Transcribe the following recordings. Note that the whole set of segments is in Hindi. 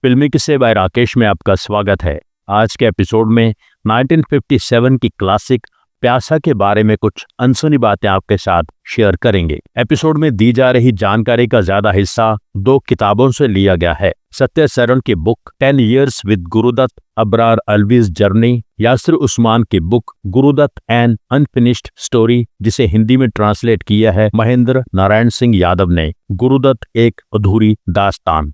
फिल्मी किस्से बाय राकेश में आपका स्वागत है। आज के एपिसोड में 1957 की क्लासिक प्यासा के बारे में कुछ अनसुनी बातें आपके साथ शेयर करेंगे। एपिसोड में दी जा रही जानकारी का ज्यादा हिस्सा दो किताबों से लिया गया है। सत्य सरन की book 10 Years with Guru Dutt, Abrar Alvi's journey, Yasser Usman की book Guru Dutt an unfinished story, जिसे हिंदी में ट्रांसलेट किया है महेंद्र नारायण सिंह यादव ने, गुरुदत्त एक अधूरी दास्तान।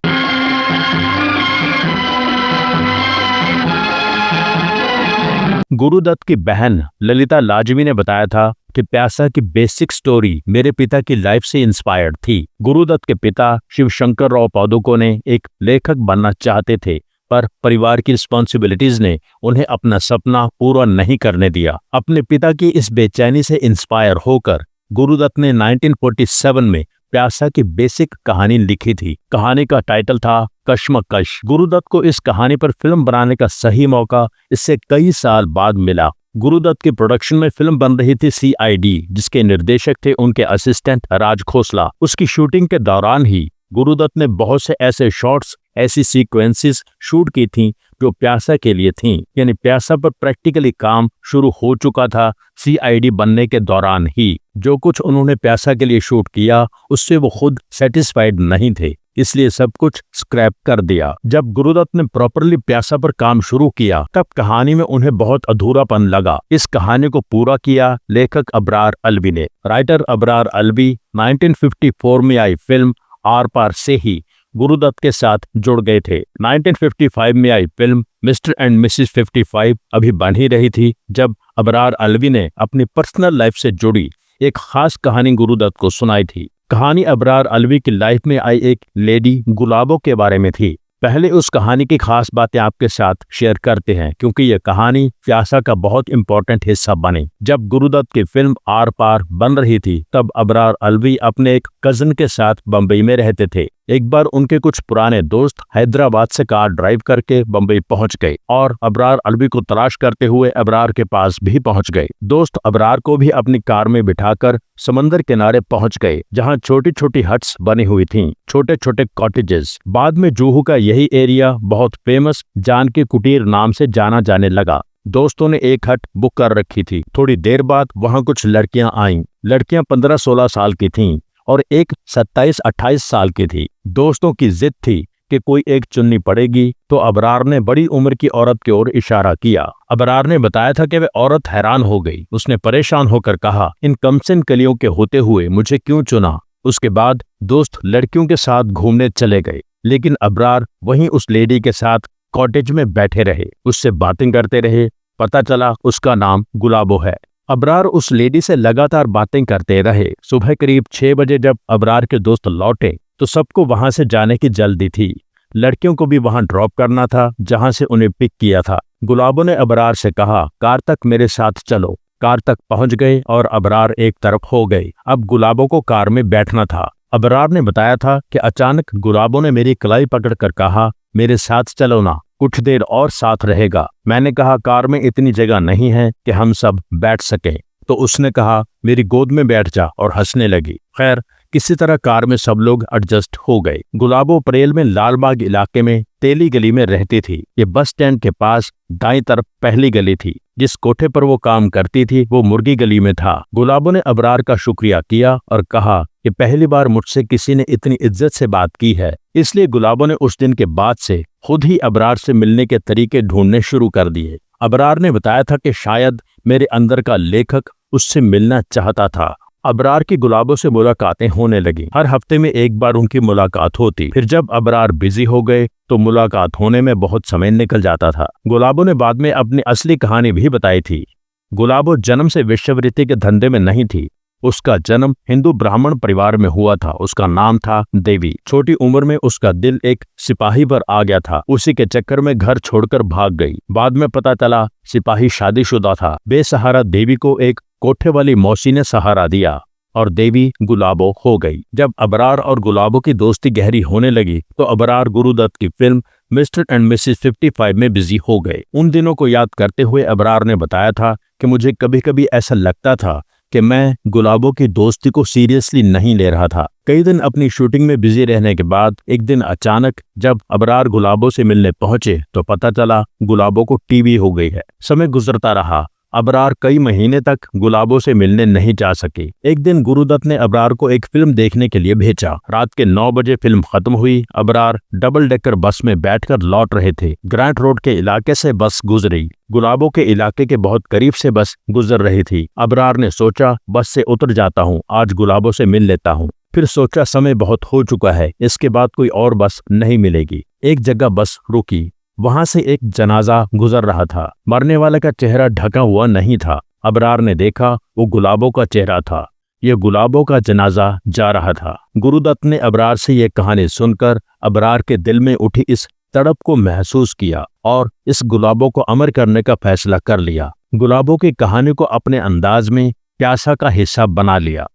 गुरुदत्त की बहन ललिता लाजमी ने बताया था कि प्यासा की बेसिक स्टोरी मेरे पिता की लाइफ से इंस्पायर्ड थी। गुरुदत्त के पिता शिवशंकर राव पादुकोणे एक लेखक बनना चाहते थे, पर परिवार की रिस्पॉन्सिबिलिटीज ने उन्हें अपना सपना पूरा नहीं करने दिया। अपने पिता की इस बेचैनी से इंस्पायर होकर गुरुदत्त ने 1947 में प्यासा की बेसिक कहानी लिखी थी। कहानी का टाइटल था कश्मकश। गुरुदत्त को इस कहानी पर फिल्म बनाने का सही मौका इससे कई साल बाद मिला। गुरुदत्त की प्रोडक्शन में फिल्म बन रही थी CID, जिसके निर्देशक थे उनके असिस्टेंट राज खोसला। उसकी शूटिंग के दौरान ही गुरुदत्त ने बहुत से ऐसे शॉट्स, ऐसी सीक्वेंसेस शूट की थीं जो प्यासा के लिए थीं। यानी प्यासा पर प्रैक्टिकली काम शुरू हो चुका था CID बनने के दौरान ही। जो कुछ उन्होंने प्यासा के लिए शूट किया उससे वो खुद सेटिस्फाइड नहीं थे, इसलिए सब कुछ स्क्रैप कर दिया। जब गुरुदत्त ने प्रॉपरली प्यासा पर काम शुरू किया तब कहानी में उन्हें बहुत अधूरापन लगा। इस कहानी को पूरा किया लेखक अबरार अलवी ने। राइटर अबरार अलवी 1954 में आई फिल्म आर पार से ही गुरुदत्त के साथ जुड़ गए थे। 1955 में आई फिल्म मिस्टर एंड मिसेस 55 अभी बन ही रही थी जब अबरार अलवी ने अपनी पर्सनल लाइफ से जुड़ी एक खास कहानी गुरुदत्त को सुनाई थी। कहानी अबरार अलवी की लाइफ में आई एक लेडी गुलाबो के बारे में थी। पहले उस कहानी की खास बातें आपके साथ शेयर करते हैं, क्योंकि यह कहानी प्यासा का बहुत इंपॉर्टेंट हिस्सा बनी। जब गुरुदत्त की फिल्म आर पार बन रही थी तब अबरार अलवी अपने एक कजन के साथ बम्बई में रहते थे। एक बार उनके कुछ पुराने दोस्त हैदराबाद से कार ड्राइव करके बम्बई पहुंच गए और अबरार अलवी को तलाश करते हुए अबरार के पास भी पहुंच गए। दोस्त अबरार को भी अपनी कार में बिठाकर समंदर किनारे पहुंच गए, जहां छोटी छोटी हट्स बनी हुई थीं, छोटे छोटे कॉटेजेस। बाद में जुहू का यही एरिया बहुत फेमस जानकी कुटीर नाम से जाना जाने लगा। दोस्तों ने एक हट बुक कर रखी थी। थोड़ी देर बाद वहां कुछ लड़कियां आईं। लड़कियां 15-16 साल की थीं और एक 27-28 साल की थी। दोस्तों की जिद थी कि कोई एक चुननी पड़ेगी, तो अबरार ने बड़ी उम्र की औरत की ओर इशारा किया। अबरार ने बताया था कि वह औरत हैरान हो गई। उसने परेशान होकर कहा, इन कमसिन कलियों के होते हुए मुझे क्यों चुना? उसके बाद दोस्त लड़कियों के साथ घूमने चले गए, लेकिन अबरार वहीं उस लेडी के साथ कॉटेज में बैठे रहे, उससे बातें करते रहे। पता चला उसका नाम गुलाबो है। अबरार उस लेडी से लगातार बातें करते रहे। सुबह करीब 6 बजे जब अबरार के दोस्त लौटे तो सबको वहां से जाने की जल्दी थी। लड़कियों को भी वहां ड्रॉप करना था जहां से उन्हें पिक किया था। गुलाबो ने अबरार से कहा, कार तक मेरे साथ चलो। कार तक पहुंच गए और अबरार एक तरफ हो गए। अब गुलाबो को कार में बैठना था। अबरार ने बताया था कि अचानक गुलाबो ने मेरी कलाई पकड़कर कहा, मेरे साथ चलो ना, कुछ देर और साथ रहेगा। मैंने कहा, कार में इतनी जगह नहीं है कि हम सब बैठ सकें। तो उसने कहा, मेरी गोद में बैठ जा, और हंसने लगी। खैर, किसी तरह कार में सब लोग एडजस्ट हो गए। गुलाबो परेल में लालबाग इलाके में तेली गली में रहती थी। ये बस स्टैंड के पास दाईं तरफ पहली गली थी। जिस कोठे पर वो काम करती थी वो मुर्गी गली में था। गुलाबो ने अबरार का शुक्रिया किया और कहा कि पहली बार मुझसे किसी ने इतनी इज्जत से बात की है। इसलिए गुलाबो ने उस दिन के बाद से खुद ही अबरार से मिलने के तरीके ढूंढने शुरू कर दिए। अबरार ने बताया था कि शायद मेरे अंदर का लेखक उससे मिलना चाहता था। अबरार की गुलाबो से मुलाकातें होने लगी। हर हफ्ते में एक बार उनकी मुलाकात होती। फिर जब अबरार बिजी हो गए तो मुलाकात होने में बहुत समय निकल जाता था। गुलाबो ने बाद में अपनी असली कहानी भी बताई थी। गुलाबो जन्म से वेश्यावृत्ति के धंधे में नहीं थी। उसका जन्म हिंदू ब्राह्मण परिवार में हुआ था। उसका नाम था देवी। छोटी उम्र में उसका दिल एक सिपाही पर आ गया था। उसी के चक्कर में घर छोड़कर भाग गई। बाद में पता चला सिपाही शादीशुदा था। बेसहारा देवी को एक कोठे वाली मौसी ने सहारा दिया और देवी गुलाबो हो गई। जब अबरार और गुलाबो की दोस्ती गहरी होने लगी तो अबरार गुरुदत्त की फिल्म मिस्टर एंड मिसेस 55 में बिजी हो गए। उन दिनों को याद करते हुए अबरार ने बताया था कि मुझे कभी कभी ऐसा लगता था कि मैं गुलाबों की दोस्ती को सीरियसली नहीं ले रहा था। कई दिन अपनी शूटिंग में बिजी रहने के बाद एक दिन अचानक जब अबरार गुलाबों से मिलने पहुंचे तो पता चला गुलाबों को टीबी हो गई है। समय गुजरता रहा, अबरार कई महीने तक गुलाबों से मिलने नहीं जा सके। एक दिन गुरुदत्त ने अबरार को एक फिल्म देखने के लिए भेजा। रात के 9 बजे फिल्म खत्म हुई। अबरार डबल डेकर बस में बैठकर लौट रहे थे। ग्रांट रोड के इलाके से बस गुजरी। गुलाबों के इलाके के बहुत करीब से बस गुजर रही थी। अबरार ने सोचा बस से उतर जाता हूँ, आज गुलाबों से मिल लेता हूँ। फिर सोचा समय बहुत हो चुका है, इसके बाद कोई और बस नहीं मिलेगी। एक जगह बस रुकी, वहां से एक जनाजा गुजर रहा था। मरने वाले का चेहरा ढका हुआ नहीं था। अबरार ने देखा वो गुलाबों का चेहरा था। ये गुलाबों का जनाजा जा रहा था। गुरुदत्त ने अबरार से ये कहानी सुनकर अबरार के दिल में उठी इस तड़प को महसूस किया और इस गुलाबों को अमर करने का फैसला कर लिया। गुलाबों की कहानी को अपने अंदाज में प्यासा का हिस्सा बना लिया।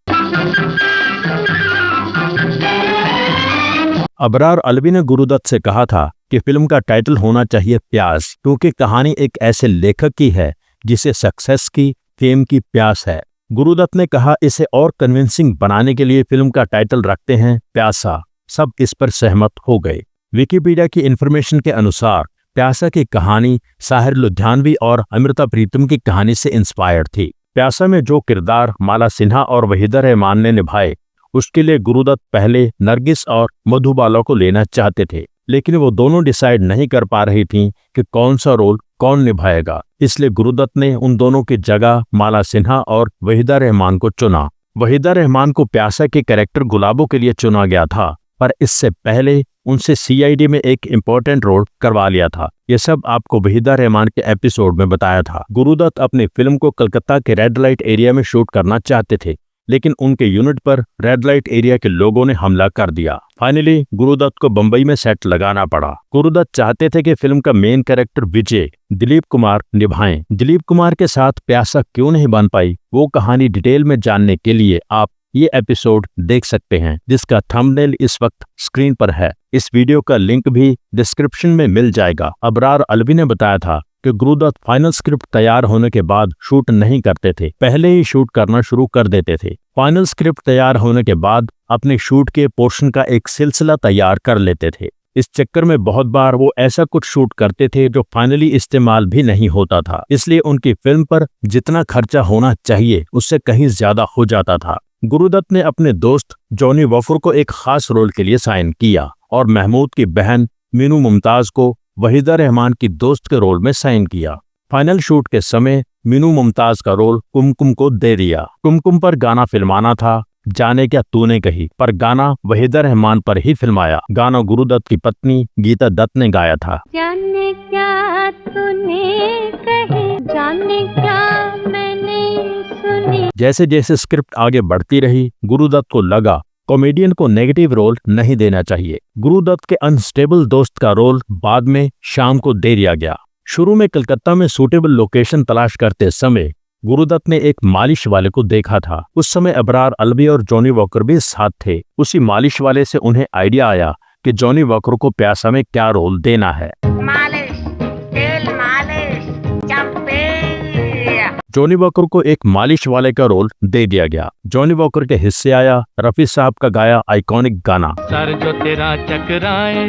अबरार अलवी ने गुरुदत्त से कहा था कि फिल्म का टाइटल होना चाहिए प्यास, क्योंकि कहानी एक ऐसे लेखक की है जिसे सक्सेस की, फेम की प्यास है। गुरुदत्त ने कहा इसे और कन्विंसिंग बनाने के लिए फिल्म का टाइटल रखते हैं प्यासा। सब इस पर सहमत हो गए। विकिपीडिया की इंफॉर्मेशन के अनुसार प्यासा की कहानी साहिर लुधियानवी और अमृता प्रीतम की कहानी से इंस्पायर्ड थी। प्यासा में जो किरदार माला सिन्हा और वहीदा रहमान ने निभाए, उसके लिए गुरुदत्त पहले नरगिस और मधुबाला को लेना चाहते थे, लेकिन वो दोनों डिसाइड नहीं कर पा रही थीं कि कौन सा रोल कौन निभाएगा। इसलिए गुरुदत्त ने उन दोनों की जगह माला सिन्हा और वहीदा रहमान को चुना। वहीदा रहमान को प्यासा के कैरेक्टर गुलाबों के लिए चुना गया था, पर इससे पहले उनसे सीआईडी में एक इम्पोर्टेंट रोल करवा लिया था। ये सब आपको वहीदा रहमान के एपिसोड में बताया था। गुरुदत्त अपनी फिल्म को कलकत्ता के रेड लाइट एरिया में शूट करना चाहते थे, लेकिन उनके यूनिट पर रेड लाइट एरिया के लोगों ने हमला कर दिया। फाइनली गुरुदत्त को बंबई में सेट लगाना पड़ा। गुरुदत्त चाहते थे कि फिल्म का मेन कैरेक्टर विजय दिलीप कुमार निभाएं। दिलीप कुमार के साथ प्यासा क्यों नहीं बन पाई, वो कहानी डिटेल में जानने के लिए आप ये एपिसोड देख सकते हैं, जिसका थंबनेल इस वक्त स्क्रीन पर है। इस वीडियो का लिंक भी डिस्क्रिप्शन में मिल जाएगा। अबरार अलवी ने बताया था कि गुरुदत्त फाइनल स्क्रिप्ट तैयार होने के बाद शूट नहीं करते थे, पहले ही शूट करना शुरू कर देते थे। फाइनल स्क्रिप्ट तैयार होने के बाद अपने शूट के पोर्शन का एक सिलसिला तैयार कर लेते थे। इस चक्कर में बहुत बार वो ऐसा कुछ शूट करते थे जो फाइनली इस्तेमाल भी नहीं होता था, इसलिए उनकी फिल्म पर जितना खर्चा होना चाहिए उससे कहीं ज्यादा हो जाता था। गुरुदत्त ने अपने दोस्त जॉनी वॉफर को एक खास रोल के लिए साइन किया और महमूद की बहन मीनू मुमताज को वहीदा रहमान की दोस्त के रोल में साइन किया। फाइनल शूट के समय मीनू मुमताज का रोल कुमकुम को दे दिया। कुमकुम पर गाना फिल्माना था, जाने क्या तूने कही, पर गाना वहीदा रहमान पर ही फिल्माया। गाना गुरुदत्त की पत्नी गीता दत्त ने गाया था। जाने क्या तूने कही, जाने क्या मैंने सुनी। जैसे जैसे स्क्रिप्ट आगे बढ़ती रही, गुरुदत्त को लगा कॉमेडियन को नेगेटिव रोल नहीं देना चाहिए। गुरुदत्त के अनस्टेबल दोस्त का रोल बाद में शाम को दे दिया गया। शुरू में कलकत्ता में सूटेबल लोकेशन तलाश करते समय गुरुदत्त ने एक मालिश वाले को देखा था। उस समय अबरार अलवी और जॉनी वॉकर भी साथ थे। उसी मालिश वाले से उन्हें आइडिया आया कि जॉनी वॉकर को प्यासा में क्या रोल देना है। जॉनी वॉकर को एक मालिश वाले का रोल दे दिया गया। जॉनी वॉकर के हिस्से आया रफी साहब का गाया आइकॉनिक गाना सर जो तेरा चकराए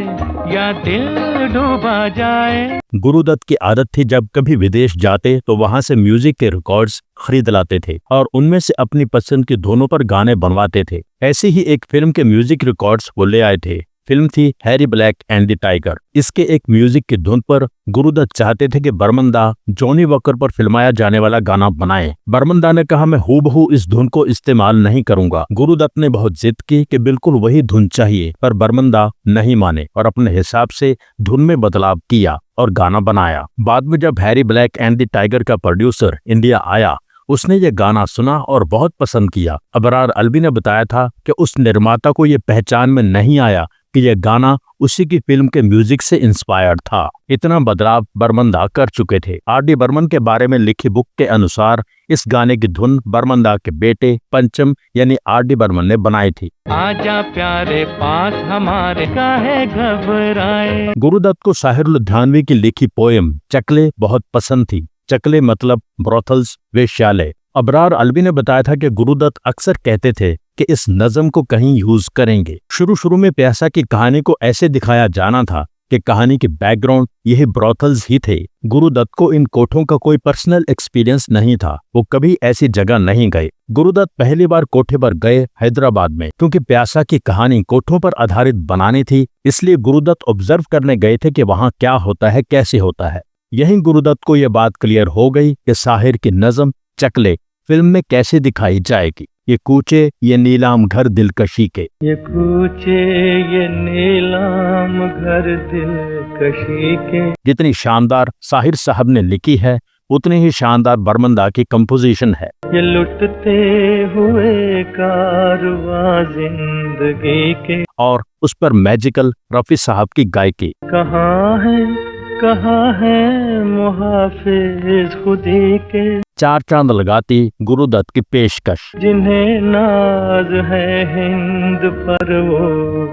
या दिल डूबा जाए। गुरुदत्त की आदत थी जब कभी विदेश जाते तो वहां से म्यूजिक के रिकॉर्ड्स खरीद लाते थे और उनमें से अपनी पसंद की धुनों पर गाने बनवाते थे। ऐसी ही एक फिल्म के म्यूजिक रिकॉर्ड्स वो ले आए थे। फिल्म थी Harry black and the tiger. इसके एक म्यूजिक की धुन पर गुरुदत्त चाहते थे कि बर्मंदा जॉनी वॉकर पर फिल्माया जाने वाला गाना बनाए। बर्मंदा ने कहा मैं हूबहू इस धुन को इस्तेमाल नहीं करूंगा। गुरुदत्त ने बहुत जिद की कि बिल्कुल वही धुन चाहिए, पर बर्मंदा नहीं माने और अपने हिसाब से धुन में बदलाव किया और गाना बनाया। बाद में जब Harry black and the tiger का प्रोड्यूसर इंडिया आया, उसने ये गाना सुना और बहुत पसंद किया। अबरार अलवी ने बताया था कि उस निर्माता को ये पहचान में नहीं आया कि यह गाना उसी की फिल्म के म्यूजिक से इंस्पायर्ड था। इतना बदलाव बर्मंदा कर चुके थे। आर.डी. बर्मन के बारे में लिखी बुक के अनुसार इस गाने की धुन बर्मंदा के बेटे पंचम यानी आर.डी. बर्मन ने बनाई थी। आजा प्यारे पास हमारे काहे घबराए। गुरुदत्त को साहिर लुधियानवी की लिखी पोएम चकले बहुत पसंद थी। चकले मतलब ब्रोथल्स, वेश्यालय, अबरार अलवी ने बताया था कि गुरुदत्त अक्सर कहते थे कि इस नज़म को कहीं यूज करेंगे। शुरू में प्यासा की कहानी को ऐसे दिखाया जाना था कि कहानी के बैकग्राउंड यही ब्रोथल्स ही थे। गुरुदत्त को इन कोठों का कोई पर्सनल एक्सपीरियंस नहीं था, वो कभी ऐसी जगह नहीं गए। गुरुदत्त पहली बार कोठे पर गए हैदराबाद में, क्योंकि प्यासा की कहानी कोठों पर आधारित बनानी थी, इसलिए गुरुदत्त ऑब्जर्व करने गए थे कि वहाँ क्या होता है, कैसे होता है। यहीं गुरुदत्त को यह बात क्लियर हो गई कि साहिर की नज़म चकले फिल्म में कैसे दिखाई जाएगी। ये कूचे ये नीलाम घर दिलकशी के, ये कूचे ये नीलाम घर दिलकशी के। जितनी शानदार साहिर साहब ने लिखी है उतनी ही शानदार बर्मंदा की कंपोजिशन है। ये लुटते हुए कारवां जिंदगी के, और उस पर मैजिकल रफी साहब की गायकी। कहाँ है मुहाफिज खुदी के, चार चांद लगाती गुरुदत्त की पेशकश। जिन्हें नाज है हिंद पर वो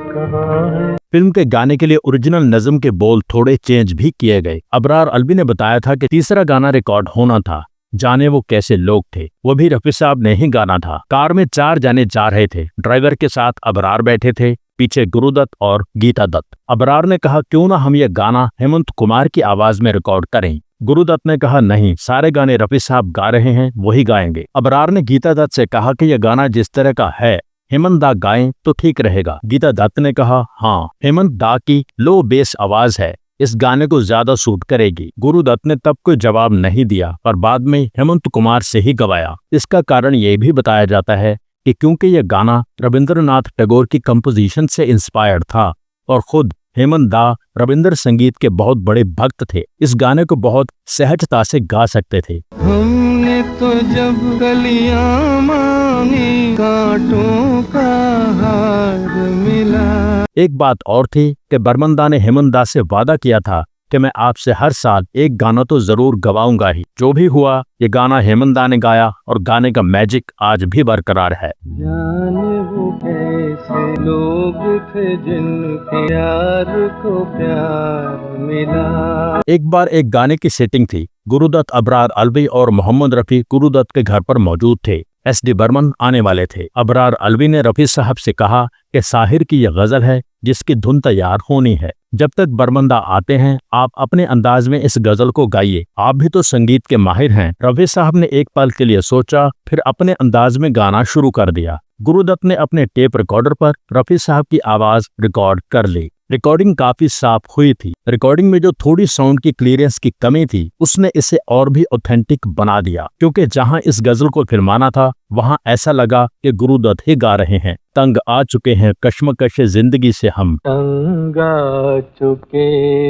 कहाँ है। फिल्म के गाने के लिए ओरिजिनल नज़म के बोल थोड़े चेंज भी किए गए। अबरार अलवी ने बताया था कि तीसरा गाना रिकॉर्ड होना था, जाने वो कैसे लोग थे, वो भी रफी साहब ने ही गाना था। कार में 4 जाने जा रहे थे, ड्राइवर के साथ अबरार बैठे थे, पीछे गुरुदत्त और गीता दत्त। अबरार ने कहा क्यों ना हम ये गाना हेमंत कुमार की आवाज में रिकॉर्ड करें। गुरुदत्त ने कहा नहीं, सारे गाने रफी साहब गा रहे हैं, वही गाएंगे। अबरार ने गीता दत्त से कहा कि यह गाना जिस तरह का है हेमंत दा गाएं तो ठीक रहेगा। गीता दत्त ने कहा हाँ, हेमंत दा की लो बेस आवाज है, इस गाने को ज्यादा सूट करेगी। गुरुदत्त ने तब कोई जवाब नहीं दिया, पर बाद में हेमंत कुमार से ही गवाया। इसका कारण ये भी बताया जाता है कि क्योंकि यह गाना रविंद्रनाथ टैगोर की कंपोजिशन से इंस्पायर्ड था और खुद हेमंत दा रविंद्र संगीत के बहुत बड़े भक्त थे, इस गाने को बहुत सहजता से गा सकते थे। हमने तो जब कलियां मांगी कांटों का हार मिला। एक बात और थी कि बर्मन दा ने हेमंत दा से वादा किया था कि मैं आपसे हर साल एक गाना तो जरूर गवाऊंगा ही। जो भी हुआ, ये गाना हेमंत दा ने गाया और गाने का मैजिक आज भी बरकरार है। जाने वो कैसे लोग थे जिनके प्यार को प्यार मिला। एक बार एक गाने की सेटिंग थी। गुरुदत्त, अबरार अलवी और मोहम्मद रफी गुरुदत्त के घर पर मौजूद थे। SD बर्मन आने वाले थे। अबरार अलवी ने रफी साहब से कहा कि साहिर की यह गजल है जिसकी धुन तैयार होनी है। जब तक बर्मंदा आते हैं आप अपने अंदाज में इस गजल को गाइए, आप भी तो संगीत के माहिर हैं। रफी साहब ने एक पल के लिए सोचा, फिर अपने अंदाज में गाना शुरू कर दिया। गुरुदत्त ने अपने टेप रिकॉर्डर पर रफी साहब की आवाज रिकॉर्ड कर ली। रिकॉर्डिंग काफी साफ हुई थी। रिकॉर्डिंग में जो थोड़ी साउंड की क्लियरेंस की कमी थी उसने इसे और भी ऑथेंटिक बना दिया, क्योंकि जहां इस गजल को फिल्माना था वहां ऐसा लगा कि गुरुदत्त ही गा रहे हैं। तंग आ चुके हैं कश्मकश जिंदगी से हम, तंग आ चुके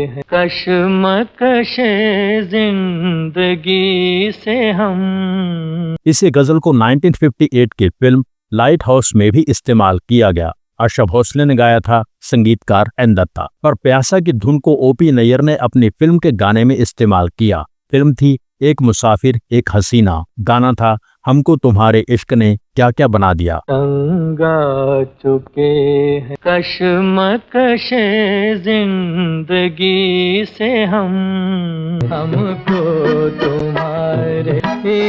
हैं कश्मकश जिंदगी से हम। इसे गजल को 1958 की फिल्म लाइट हाउस में भी इस्तेमाल किया गया। अशरफ भोसले ने गाया था, संगीतकार एन दत्ता। पर प्यासा की धुन को OP नैयर ने अपनी फिल्म के गाने में इस्तेमाल किया। फिल्म थी एक मुसाफिर एक हसीना, गाना था हमको तुम्हारे इश्क ने क्या क्या बना दिया। तंग आ चुके हैं कश्मकश जिंदगी से हमको तुम्हारे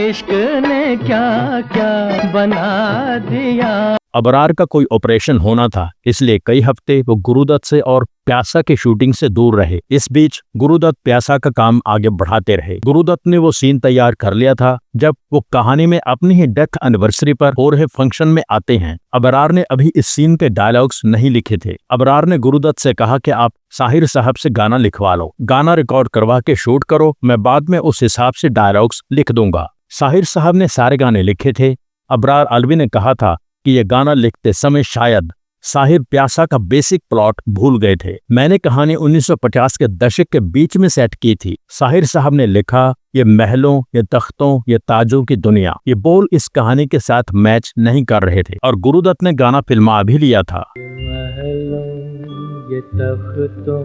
इश्क ने क्या क्या बना दिया। अबरार का कोई ऑपरेशन होना था, इसलिए कई हफ्ते वो गुरुदत्त से और प्यासा की शूटिंग से दूर रहे। इस बीच गुरुदत्त प्यासा का काम आगे बढ़ाते रहे। गुरुदत्त ने वो सीन तैयार कर लिया था जब वो कहानी में अपनी ही डेथ एनिवर्सरी पर हो रहे फंक्शन में आते हैं। अबरार ने अभी इस सीन के डायलॉग्स नहीं लिखे थे। अबरार ने गुरुदत्त से कहा कि आप साहिर साहब से गाना लिखवा लो, गाना रिकॉर्ड करवा के शूट करो, मैं बाद में उस हिसाब से डायलॉग्स लिख दूंगा। साहिर साहब ने सारे गाने लिखे थे। अबरार अलवी ने कहा था कि यह गाना लिखते समय शायद साहिर प्यासा का बेसिक प्लॉट भूल गए थे। मैंने कहानी 1950 के दशक के बीच में सेट की थी। साहिर साहब ने लिखा, ये महलों, ये तख्तों, ये ताजों की दुनिया, ये बोल इस कहानी के साथ मैच नहीं कर रहे थे। और गुरुदत्त ने गाना फिल्मा भी लिया था। महलों, ये तख्तों,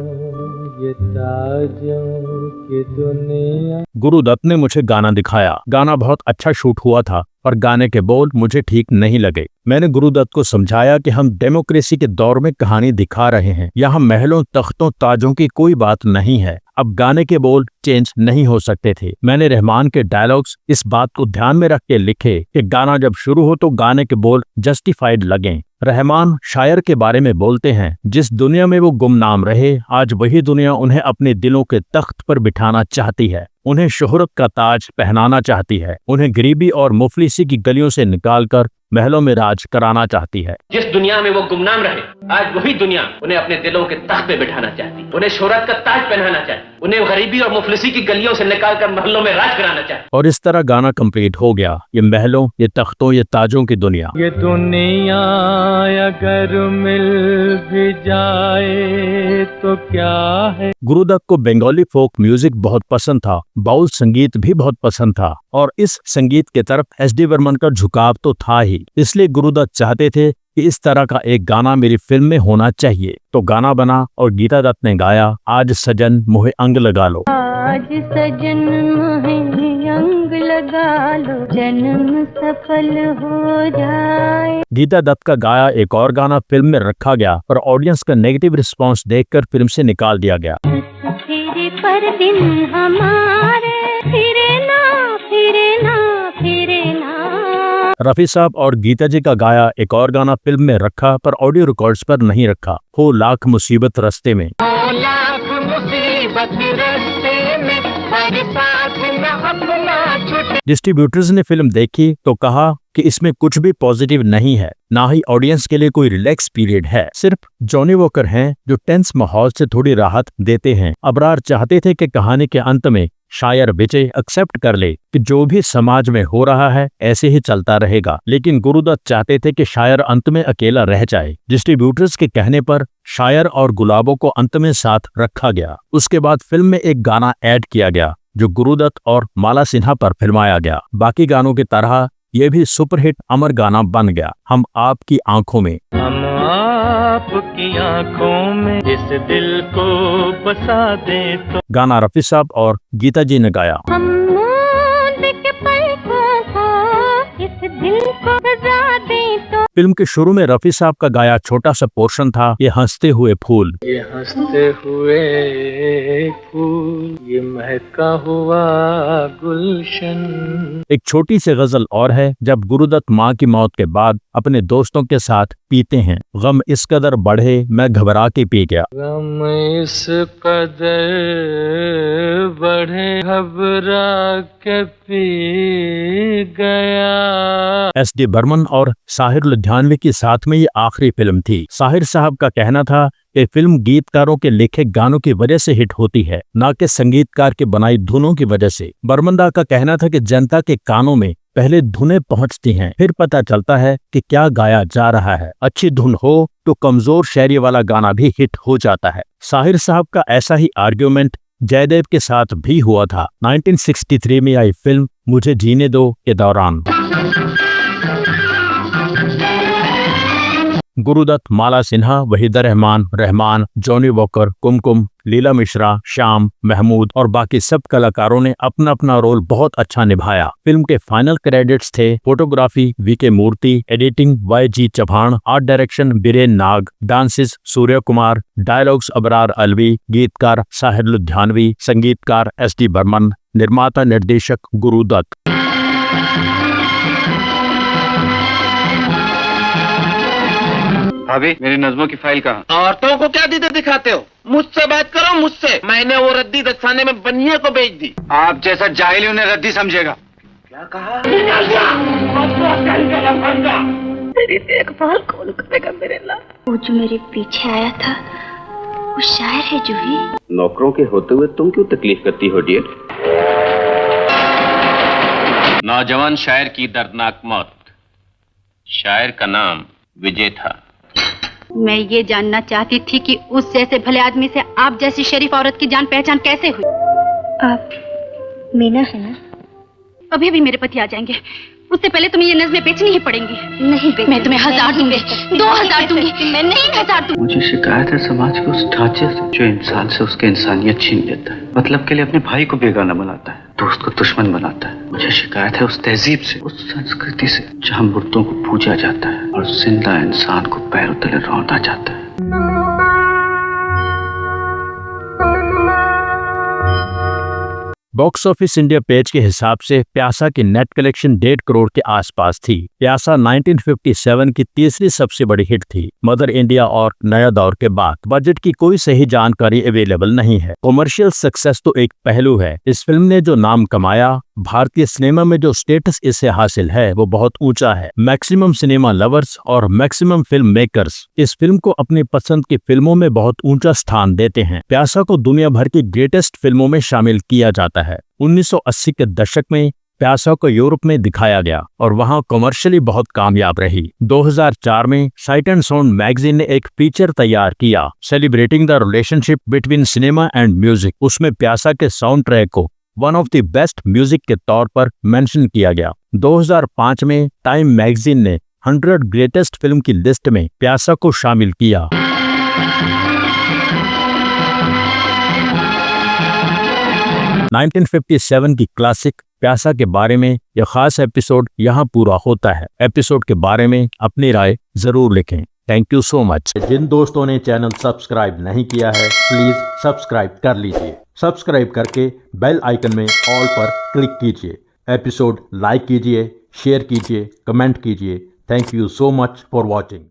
ये ताजों की दुनिया। गुरुदत्त ने मुझे गाना दिखाया। गाना बहुत अच्छा शूट हुआ था। और गाने के बोल मुझे ठीक नहीं लगे। मैंने गुरुदत्त को समझाया कि हम डेमोक्रेसी के दौर में कहानी दिखा रहे हैं, यहाँ महलों तख्तों ताजों की कोई बात नहीं है। अब गाने के बोल चेंज नहीं हो सकते थे। मैंने रहमान के डायलॉग्स इस बात को ध्यान में रख के लिखे कि गाना जब शुरू हो तो गाने के बोल जस्टिफाइड लगें। रहमान शायर के बारे में बोलते हैं, जिस दुनिया में वो गुमनाम रहे, आज वही दुनिया उन्हें अपने दिलों के तख्त पर बिठाना चाहती है, उन्हें शोहरत का ताज पहनाना चाहती है, उन्हें गरीबी और मुफलिसी की गलियों से निकालकर महलों में राज कराना चाहती है। जिस दुनिया में वो गुमनाम रहे, आज वही दुनिया उन्हें अपने दिलों के तख्त पे बिठाना चाहती, उन्हें शोहरत का ताज पहनाना चाहती, उन्हें गरीबी और मुफलिसी की गलियों से निकालकर महलों में राज कराना चाहती। और इस तरह गाना कंप्लीट हो गया। ये महलों, ये तख्तों, ये ताजों की दुनिया। ये दुनिया अगर मिल भी जाए तो क्या है। गुरुदत्त को बंगाली फोक म्यूजिक बहुत पसंद था, बाउल संगीत भी बहुत पसंद था, और इस संगीत के तरफ एस.डी. बर्मन का झुकाव तो था ही। इसलिए गुरुदत्त चाहते थे कि इस तरह का एक गाना मेरी फिल्म में होना चाहिए। तो गाना बना और गीता दत्त ने गाया, आज सजन मोहे अंग लगा लो। आज सजन मोहे अंग लगा लो, जन्म सफल हो जाए। गीता दत्त का गाया एक और गाना फिल्म में रखा गया, और ऑडियंस का नेगेटिव रिस्पांस देखकर फिल्म से निकाल दिया गया। फिरे पर दिन हमारे, फिरे ना फिरे ना फिरे ना। रफी साहब और गीता जी का गाया एक और गाना फिल्म में रखा, पर ऑडियो रिकॉर्ड्स पर नहीं रखा। हो लाख मुसीबत रास्ते में। डिस्ट्रीब्यूटर्स ने फिल्म देखी तो कहा कि इसमें कुछ भी पॉजिटिव नहीं है, ना ही ऑडियंस के लिए कोई रिलैक्स पीरियड है, सिर्फ जॉनी वॉकर हैं जो टेंस माहौल से थोड़ी राहत देते हैं। अबरार चाहते थे कि कहानी के अंत में शायर विजय एक्सेप्ट कर ले कि जो भी समाज में हो रहा है ऐसे ही चलता रहेगा, लेकिन गुरुदत्त चाहते थे कि शायर अंत में अकेला रह जाए। डिस्ट्रीब्यूटर्स के कहने पर शायर और गुलाबों को अंत में साथ रखा गया। उसके बाद फिल्म में एक गाना ऐड किया गया जो गुरुदत्त और माला सिन्हा पर फिल्माया गया। बाकी गानों की तरह ये भी सुपरहिट अमर गाना बन गया, हम आपकी आंखों में। हम आपकी आंखों में इस दिल को बसा दे तो। गाना रफी साहब और गीता जी ने गाया। हम मूंद के पलकों को इस दिल को सजा दें तो। फिल्म के शुरू में रफी साहब का गाया छोटा सा पोर्शन था, ये हंसते हुए फूल। ये हंसते हुए फूल, ये महका हुआ गुलशन। एक छोटी सी गजल और है, जब गुरुदत्त माँ की मौत के बाद अपने दोस्तों के साथ पीते हैं, गम इस कदर बढ़े मैं घबरा के पी गया। गम इस कदर बढ़े घबरा के पी गया। एस.डी. बर्मन और साहिर लुधियानवी की साथ में ये आखिरी फिल्म थी। साहिर साहब का कहना था कि फिल्म गीतकारों के लिखे गानों की वजह से हिट होती है, न कि संगीतकार के बनाई धुनों की वजह से। बर्मंदा का कहना था कि जनता के कानों में पहले धुनें पहुंचती हैं, फिर पता चलता है कि क्या गाया जा रहा है। अच्छी धुन हो तो कमजोर शायरी वाला गाना भी हिट हो जाता है। साहिर साहब का ऐसा ही आर्ग्यूमेंट जयदेव के साथ भी हुआ था 1963 में आई फिल्म मुझे जीने दो के दौरान। गुरुदत्त, माला सिन्हा, वहीदा रहमान, जॉनी वॉकर, कुमकुम, लीला मिश्रा, श्याम, महमूद और बाकी सब कलाकारों ने अपना अपना रोल बहुत अच्छा निभाया। फिल्म के फाइनल क्रेडिट्स थे photography V K. Murthy, editing Y G. Chauhan, art direction Biren Nag, dances Surya Kumar, dialogues Abrar Alvi, गीतकार साहिर लुधियानवी, संगीतकार एस.डी. बर्मन, निर्माता निर्देशक गुरुदत्त। भाभी, मेरी नज़्मों की फाइल कहाँ? औरतों को क्या दीदे दिखाते हो? मुझसे बात करो, मुझसे। मैंने वो रद्दी दस्ताने में बनिया को बेच दी। आप जैसा जाहिल उन्हें रद्दी समझेगा। क्या कहा? मेरी देखभाल कौन करेगा मेरे लाल? वो जो मेरे पीछे आया था वो शायर है जूही। नौकरों के होते हुए तुम क्यों तकलीफ करती हो डियर? नौजवान शायर की दर्दनाक मौत। शायर का नाम विजय था। मैं ये जानना चाहती थी कि उस जैसे भले आदमी से आप जैसी शरीफ औरत की जान पहचान कैसे हुई? आप मीना है ना? अभी भी मेरे पति आ जाएंगे, उससे पहले तुम्हें ये नज़में बेचनी ही पड़ेंगी। नहीं बेटी, मैं तुम्हें 1000 दूंगी, 2000 दूंगी, मैं नहीं 1000 दूंगी। मुझे शिकायत है समाज के उस ढांचे से जो इंसान से उसके इंसानियत छीन लेता है, मतलब के लिए अपने भाई को बेगाना बनाता है। दोस्त को दुश्मन बनाता है। मुझे शिकायत है उस तहजीब से, उस संस्कृति से जहाँ मुर्दों को पूजा जाता है और जिंदा इंसान को पैरों तले रौंदा जाता है। बॉक्स ऑफिस इंडिया पेज के हिसाब से प्यासा की नेट कलेक्शन 1.5 करोड़ के आसपास थी। प्यासा 1957 की तीसरी सबसे बड़ी हिट थी, मदर इंडिया और नया दौर के बाद। बजट की कोई सही जानकारी अवेलेबल नहीं है। कमर्शियल सक्सेस तो एक पहलू है। इस फिल्म ने जो नाम कमाया, भारतीय सिनेमा में जो स्टेटस इसे हासिल है वो बहुत ऊंचा है। मैक्सिमम सिनेमा लवर्स और मैक्सिमम फिल्म मेकर्स इस फिल्म को अपनी पसंद की फिल्मों में बहुत ऊंचा स्थान देते हैं। प्यासा को दुनिया भर की ग्रेटेस्ट फिल्मों में शामिल किया जाता है। 1980 के दशक में प्यासा को यूरोप में दिखाया गया और वहां कमर्शियली बहुत कामयाब रही। 2004 में साइट एंड साउंड मैगजीन ने एक फीचर तैयार किया, celebrating the relationship between cinema and music. उसमें प्यासा के साउंड ट्रैक को one of the best music के तौर पर मेंशन किया गया। 2005 में टाइम मैगजीन ने 100 ग्रेटेस्ट फिल्म की लिस्ट में प्यासा को शामिल किया। है 1957 की क्लासिक प्यासा के बारे में यह खास एपिसोड यहाँ पूरा होता है। एपिसोड के बारे में अपनी राय जरूर लिखें। Thank you so much. जिन दोस्तों ने चैनल सब्सक्राइब नहीं किया है, प्लीज सब्सक्राइब कर लीजिए। सब्सक्राइब करके बेल आइकन में ऑल पर क्लिक कीजिए। एपिसोड लाइक कीजिए, शेयर कीजिए, कमेंट कीजिए। Thank you so much for watching.